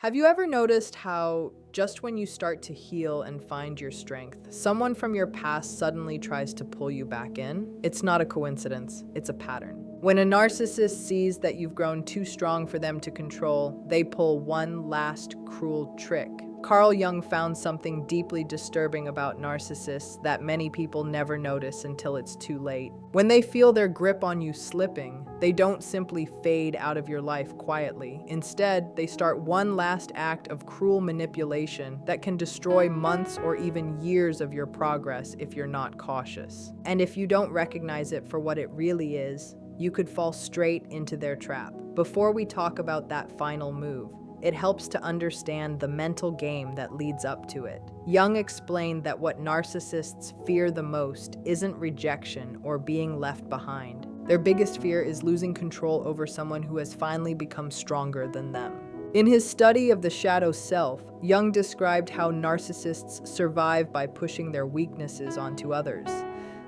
Have you ever noticed how just when you start to heal and find your strength, someone from your past suddenly tries to pull you back in? It's not a coincidence, it's a pattern. When a narcissist sees that you've grown too strong for them to control, they pull one last cruel trick. Carl Jung found something deeply disturbing about narcissists that many people never notice until it's too late. When they feel their grip on you slipping, they don't simply fade out of your life quietly. Instead, they start one last act of cruel manipulation that can destroy months or even years of your progress if you're not cautious. And if you don't recognize it for what it really is, you could fall straight into their trap. Before we talk about that final move, it helps to understand the mental game that leads up to it. Jung explained that what narcissists fear the most isn't rejection or being left behind. Their biggest fear is losing control over someone who has finally become stronger than them. In his study of the shadow self, Jung described how narcissists survive by pushing their weaknesses onto others.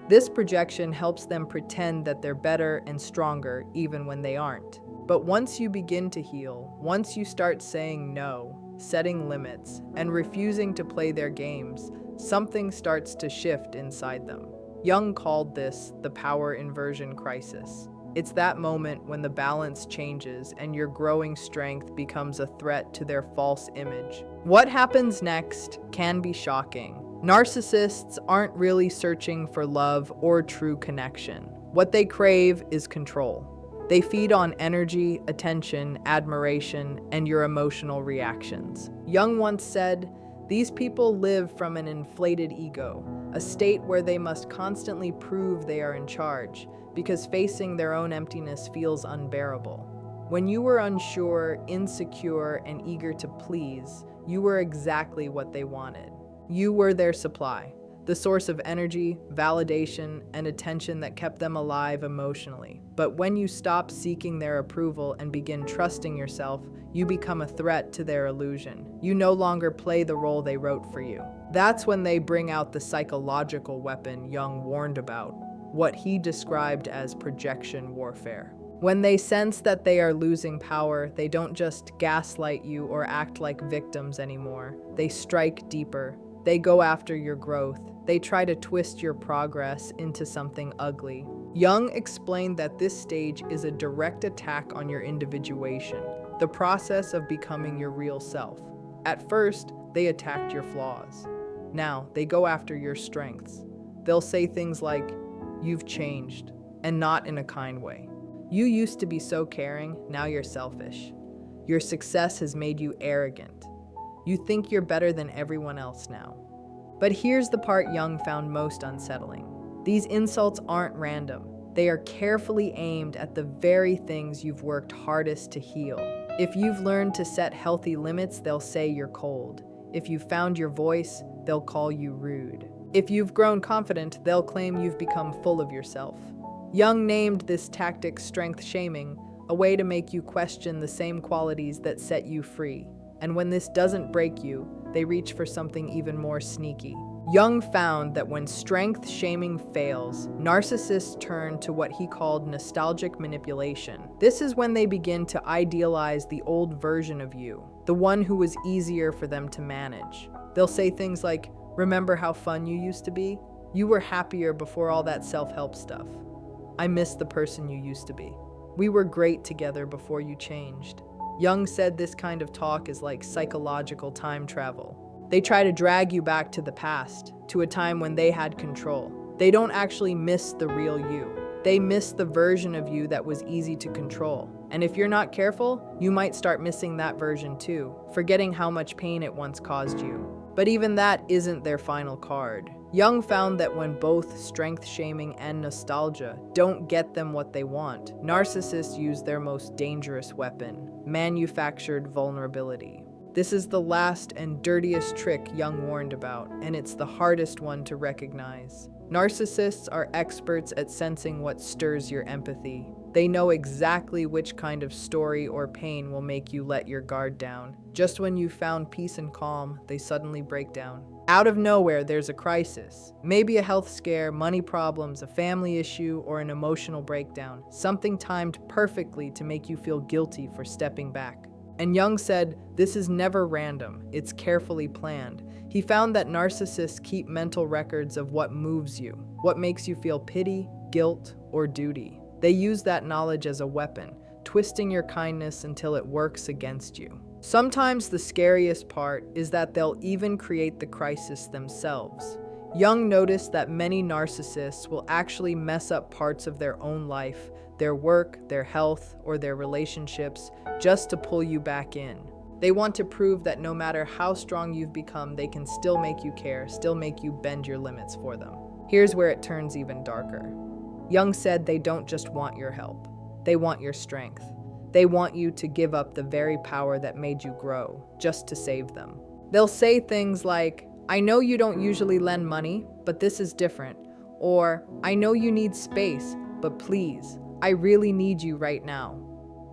This projection helps them pretend that they're better and stronger even when they aren't. But once you begin to heal, once you start saying no, setting limits, and refusing to play their games, something starts to shift inside them. Jung called this the power inversion crisis. It's that moment when the balance changes and your growing strength becomes a threat to their false image. What happens next can be shocking. Narcissists aren't really searching for love or true connection. What they crave is control. They feed on energy, attention, admiration, and your emotional reactions. Jung once said, "These people live from an inflated ego, a state where they must constantly prove they are in charge, because facing their own emptiness feels unbearable." When you were unsure, insecure, and eager to please, you were exactly what they wanted. You were their supply, the source of energy, validation, and attention that kept them alive emotionally. But when you stop seeking their approval and begin trusting yourself, you become a threat to their illusion. You no longer play the role they wrote for you. That's when they bring out the psychological weapon Jung warned about, what he described as projection warfare. When they sense that they are losing power, they don't just gaslight you or act like victims anymore. They strike deeper. They go after your growth. They try to twist your progress into something ugly. Jung explained that this stage is a direct attack on your individuation, the process of becoming your real self. At first, they attacked your flaws. Now, they go after your strengths. They'll say things like, "You've changed," and not in a kind way. "You used to be so caring, now you're selfish. Your success has made you arrogant. You think you're better than everyone else now." But here's the part Jung found most unsettling. These insults aren't random. They are carefully aimed at the very things you've worked hardest to heal. If you've learned to set healthy limits, they'll say you're cold. If you've found your voice, they'll call you rude. If you've grown confident, they'll claim you've become full of yourself. Jung named this tactic strength shaming, a way to make you question the same qualities that set you free. And when this doesn't break you, they reach for something even more sneaky. Jung found that when strength shaming fails, narcissists turn to what he called nostalgic manipulation. This is when they begin to idealize the old version of you, the one who was easier for them to manage. They'll say things like, "Remember how fun you used to be? You were happier before all that self-help stuff. I miss the person you used to be. We were great together before you changed." Jung said this kind of talk is like psychological time travel. They try to drag you back to the past, to a time when they had control. They don't actually miss the real you. They miss the version of you that was easy to control. And if you're not careful, you might start missing that version too, forgetting how much pain it once caused you. But even that isn't their final card. Jung found that when both strength shaming and nostalgia don't get them what they want, narcissists use their most dangerous weapon, manufactured vulnerability. This is the last and dirtiest trick Jung warned about, and it's the hardest one to recognize. Narcissists are experts at sensing what stirs your empathy. They know exactly which kind of story or pain will make you let your guard down. Just when you've found peace and calm, they suddenly break down. Out of nowhere, there's a crisis. Maybe a health scare, money problems, a family issue, or an emotional breakdown. Something timed perfectly to make you feel guilty for stepping back. And Jung said, this is never random, it's carefully planned. He found that narcissists keep mental records of what moves you, what makes you feel pity, guilt, or duty. They use that knowledge as a weapon, twisting your kindness until it works against you. Sometimes the scariest part is that they'll even create the crisis themselves. Jung noticed that many narcissists will actually mess up parts of their own life, their work, their health, or their relationships, just to pull you back in. They want to prove that no matter how strong you've become, they can still make you care, still make you bend your limits for them. Here's where it turns even darker. Jung said they don't just want your help, they want your strength. They want you to give up the very power that made you grow, just to save them. They'll say things like, I know you don't usually lend money, but this is different. Or, I know you need space, but please, I really need you right now.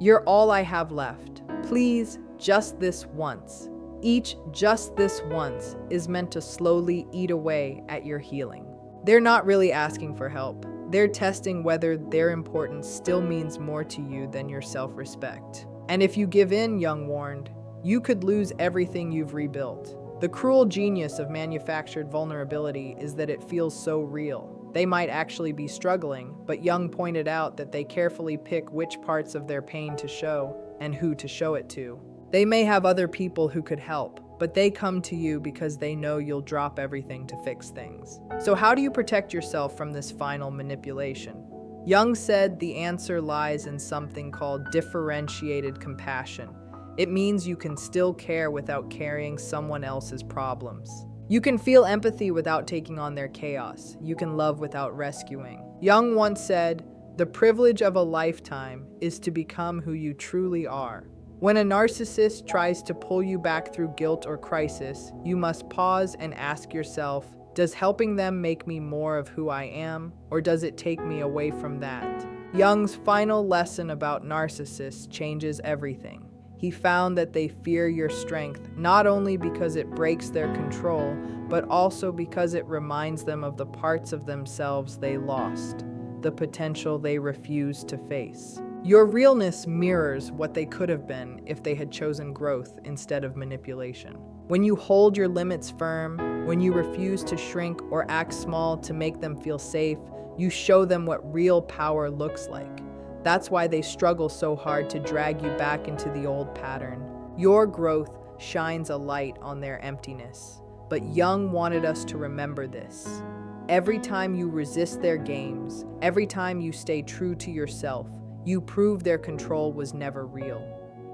You're all I have left. Please, just this once. Each just this once is meant to slowly eat away at your healing. They're not really asking for help. They're testing whether their importance still means more to you than your self-respect. And if you give in, Jung warned, you could lose everything you've rebuilt. The cruel genius of manufactured vulnerability is that it feels so real. They might actually be struggling, but Jung pointed out that they carefully pick which parts of their pain to show and who to show it to. They may have other people who could help, but they come to you because they know you'll drop everything to fix things. So how do you protect yourself from this final manipulation? Jung said the answer lies in something called differentiated compassion. It means you can still care without carrying someone else's problems. You can feel empathy without taking on their chaos. You can love without rescuing. Jung once said, the privilege of a lifetime is to become who you truly are. When a narcissist tries to pull you back through guilt or crisis, you must pause and ask yourself, does helping them make me more of who I am, or does it take me away from that? Jung's final lesson about narcissists changes everything. He found that they fear your strength, not only because it breaks their control, but also because it reminds them of the parts of themselves they lost, the potential they refused to face. Your realness mirrors what they could have been if they had chosen growth instead of manipulation. When you hold your limits firm, when you refuse to shrink or act small to make them feel safe, you show them what real power looks like. That's why they struggle so hard to drag you back into the old pattern. Your growth shines a light on their emptiness. But Jung wanted us to remember this. Every time you resist their games, every time you stay true to yourself, you prove their control was never real.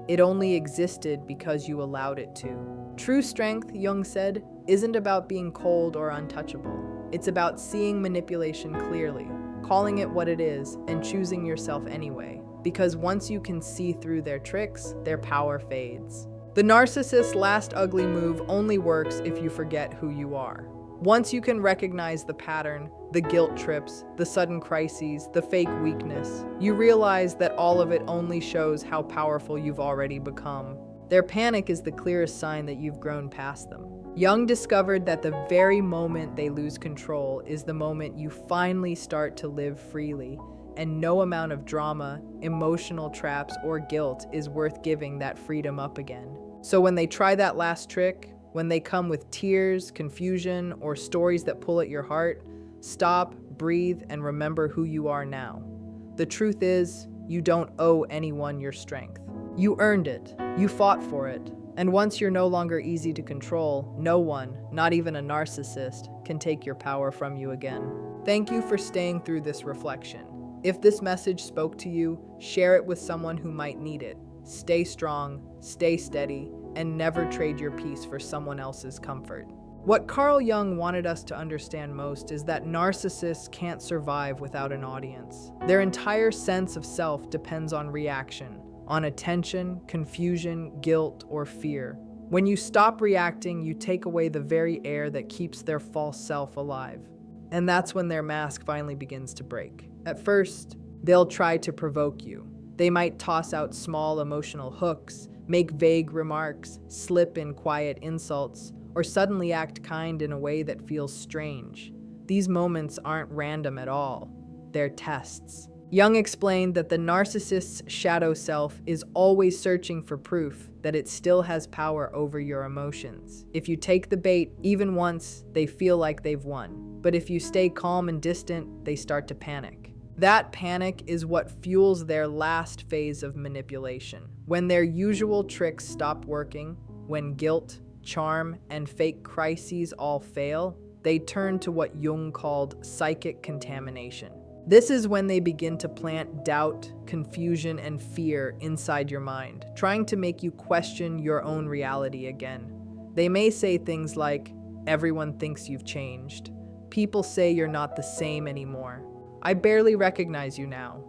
It only existed because you allowed it to. True strength, Jung said, isn't about being cold or untouchable. It's about seeing manipulation clearly, calling it what it is, and choosing yourself anyway. Because once you can see through their tricks, their power fades. The narcissist's last ugly move only works if you forget who you are. Once you can recognize the pattern, the guilt trips, the sudden crises, the fake weakness, you realize that all of it only shows how powerful you've already become. Their panic is the clearest sign that you've grown past them. Jung discovered that the very moment they lose control is the moment you finally start to live freely, and no amount of drama, emotional traps, or guilt is worth giving that freedom up again. So when they try that last trick, when they come with tears, confusion, or stories that pull at your heart, stop, breathe, and remember who you are now. The truth is, you don't owe anyone your strength. You earned it. You fought for it. And once you're no longer easy to control, no one, not even a narcissist, can take your power from you again. Thank you for staying through this reflection. If this message spoke to you, share it with someone who might need it. Stay strong, stay steady, and never trade your peace for someone else's comfort. What Carl Jung wanted us to understand most is that narcissists can't survive without an audience. Their entire sense of self depends on reaction, on attention, confusion, guilt, or fear. When you stop reacting, you take away the very air that keeps their false self alive. And that's when their mask finally begins to break. At first, they'll try to provoke you. They might toss out small emotional hooks, make vague remarks, slip in quiet insults, or suddenly act kind in a way that feels strange. These moments aren't random at all. They're tests. Jung explained that the narcissist's shadow self is always searching for proof that it still has power over your emotions. If you take the bait even once, they feel like they've won. But if you stay calm and distant, they start to panic. That panic is what fuels their last phase of manipulation. When their usual tricks stop working, when guilt, charm, and fake crises all fail, they turn to what Jung called psychic contamination. This is when they begin to plant doubt, confusion, and fear inside your mind, trying to make you question your own reality again. They may say things like, "Everyone thinks you've changed. People say you're not the same anymore. I barely recognize you now."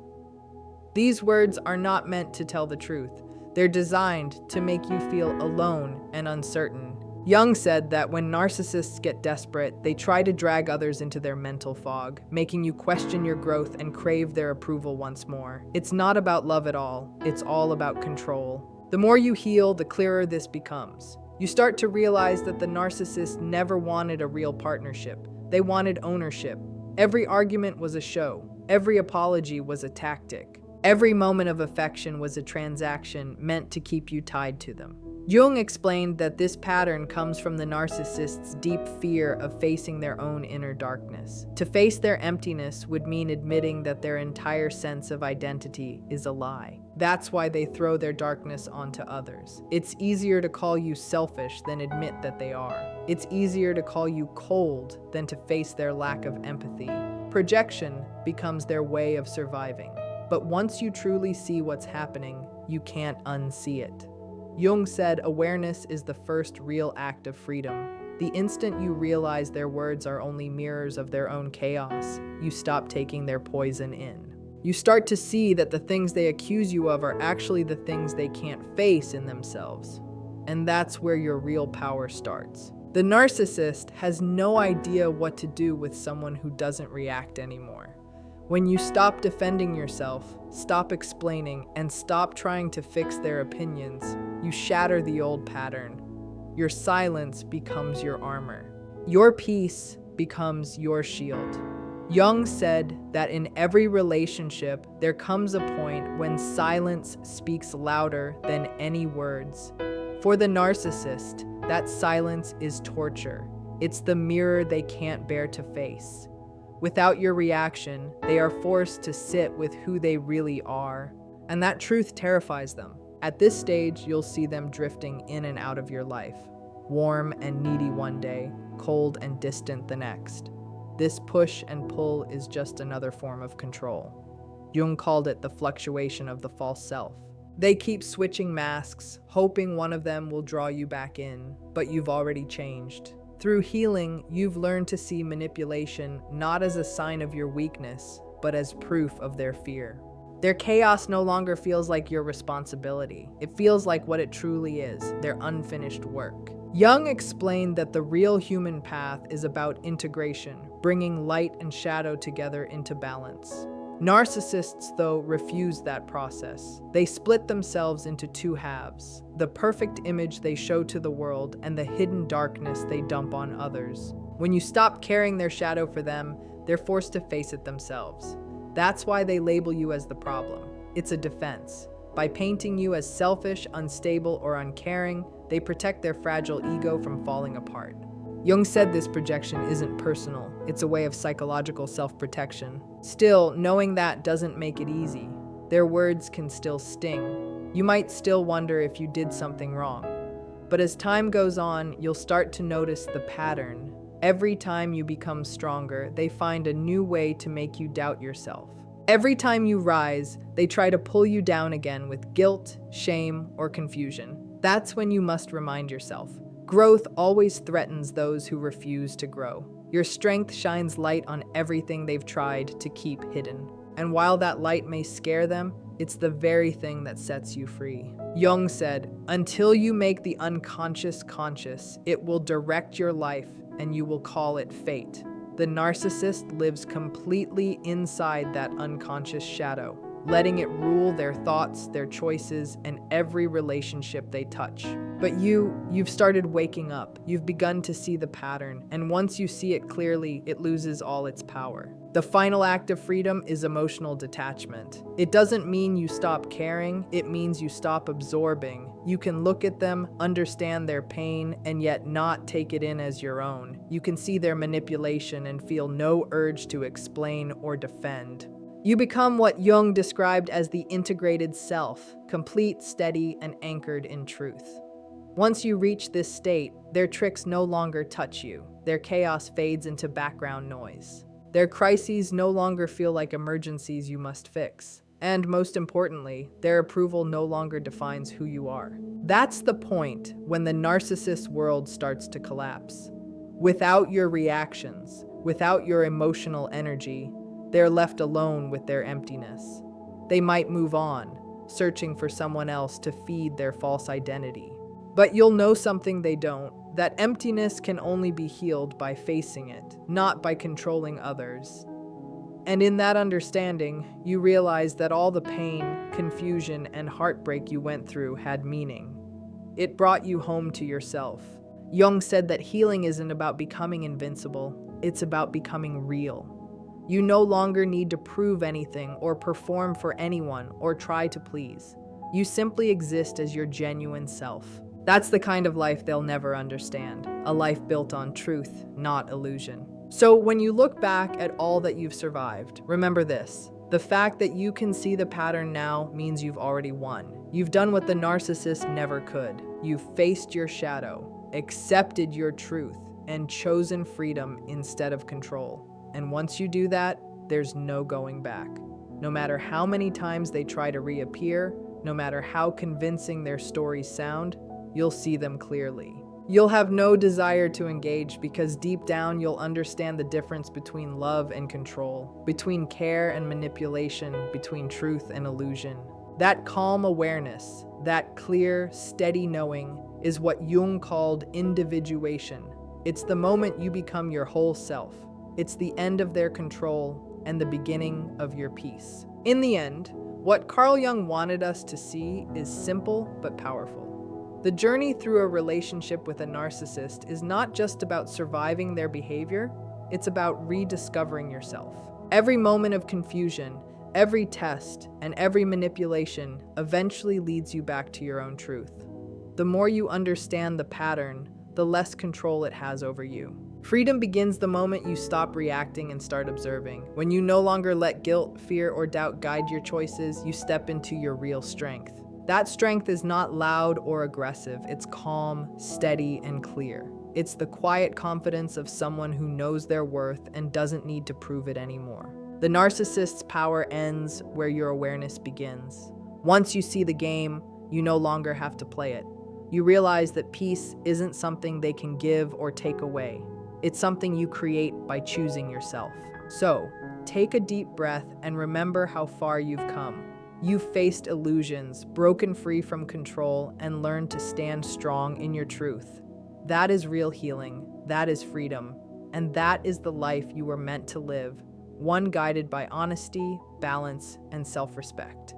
These words are not meant to tell the truth. They're designed to make you feel alone and uncertain. Jung said that when narcissists get desperate, they try to drag others into their mental fog, making you question your growth and crave their approval once more. It's not about love at all. It's all about control. The more you heal, the clearer this becomes. You start to realize that the narcissist never wanted a real partnership. They wanted ownership. Every argument was a show. Every apology was a tactic. Every moment of affection was a transaction meant to keep you tied to them. Jung explained that this pattern comes from the narcissist's deep fear of facing their own inner darkness. To face their emptiness would mean admitting that their entire sense of identity is a lie. That's why they throw their darkness onto others. It's easier to call you selfish than admit that they are. It's easier to call you cold than to face their lack of empathy. Projection becomes their way of surviving. But once you truly see what's happening, you can't unsee it. Jung said awareness is the first real act of freedom. The instant you realize their words are only mirrors of their own chaos, you stop taking their poison in. You start to see that the things they accuse you of are actually the things they can't face in themselves. And that's where your real power starts. The narcissist has no idea what to do with someone who doesn't react anymore. When you stop defending yourself, stop explaining, and stop trying to fix their opinions, you shatter the old pattern. Your silence becomes your armor. Your peace becomes your shield. Jung said that in every relationship, there comes a point when silence speaks louder than any words. For the narcissist, that silence is torture. It's the mirror they can't bear to face. Without your reaction, they are forced to sit with who they really are, and that truth terrifies them. At this stage, you'll see them drifting in and out of your life, warm and needy one day, cold and distant the next. This push and pull is just another form of control. Jung called it the fluctuation of the false self. They keep switching masks, hoping one of them will draw you back in, but you've already changed. Through healing, you've learned to see manipulation not as a sign of your weakness, but as proof of their fear. Their chaos no longer feels like your responsibility. It feels like what it truly is, their unfinished work. Jung explained that the real human path is about integration, bringing light and shadow together into balance. Narcissists, though, refuse that process. They split themselves into two halves, the perfect image they show to the world and the hidden darkness they dump on others. When you stop carrying their shadow for them, they're forced to face it themselves. That's why they label you as the problem. It's a defense. By painting you as selfish, unstable, or uncaring, they protect their fragile ego from falling apart. Jung said this projection isn't personal, it's a way of psychological self-protection. Still, knowing that doesn't make it easy. Their words can still sting. You might still wonder if you did something wrong. But as time goes on, you'll start to notice the pattern. Every time you become stronger, they find a new way to make you doubt yourself. Every time you rise, they try to pull you down again with guilt, shame, or confusion. That's when you must remind yourself. Growth always threatens those who refuse to grow. Your strength shines light on everything they've tried to keep hidden. And while that light may scare them, it's the very thing that sets you free. Jung said, "Until you make the unconscious conscious, it will direct your life and you will call it fate." The narcissist lives completely inside that unconscious shadow. letting it rule their thoughts, their choices, and every relationship they touch. But you've started waking up. You've begun to see the pattern, and once you see it clearly, it loses all its power. The final act of freedom is emotional detachment. It doesn't mean you stop caring, it means you stop absorbing. You can look at them, understand their pain, and yet not take it in as your own. You can see their manipulation and feel no urge to explain or defend. You become what Jung described as the integrated self, complete, steady, and anchored in truth. Once you reach this state, their tricks no longer touch you. Their chaos fades into background noise. Their crises no longer feel like emergencies you must fix. And most importantly, their approval no longer defines who you are. That's the point when the narcissist world starts to collapse. Without your reactions, without your emotional energy, they're left alone with their emptiness. They might move on, searching for someone else to feed their false identity. But you'll know something they don't. That emptiness can only be healed by facing it, not by controlling others. And in that understanding, you realize that all the pain, confusion, and heartbreak you went through had meaning. It brought you home to yourself. Jung said that healing isn't about becoming invincible, it's about becoming real. You no longer need to prove anything or perform for anyone or try to please. You simply exist as your genuine self. That's the kind of life they'll never understand, a life built on truth, not illusion. So when you look back at all that you've survived, remember this. The fact that you can see the pattern now means you've already won. You've done what the narcissist never could. You've faced your shadow, accepted your truth, and chosen freedom instead of control. And once you do that, there's no going back. No matter how many times they try to reappear, no matter how convincing their stories sound, you'll see them clearly. You'll have no desire to engage because deep down you'll understand the difference between love and control, between care and manipulation, between truth and illusion. That calm awareness, that clear, steady knowing, is what Jung called individuation. It's the moment you become your whole self. It's the end of their control and the beginning of your peace. In the end, what Carl Jung wanted us to see is simple but powerful. The journey through a relationship with a narcissist is not just about surviving their behavior, it's about rediscovering yourself. Every moment of confusion, every test, and every manipulation eventually leads you back to your own truth. The more you understand the pattern, the less control it has over you. Freedom begins the moment you stop reacting and start observing. When you no longer let guilt, fear, or doubt guide your choices, you step into your real strength. That strength is not loud or aggressive, it's calm, steady, and clear. It's the quiet confidence of someone who knows their worth and doesn't need to prove it anymore. The narcissist's power ends where your awareness begins. Once you see the game, you no longer have to play it. You realize that peace isn't something they can give or take away. It's something you create by choosing yourself. So, take a deep breath and remember how far you've come. You've faced illusions, broken free from control, and learned to stand strong in your truth. That is real healing, that is freedom, and that is the life you were meant to live, one guided by honesty, balance, and self-respect.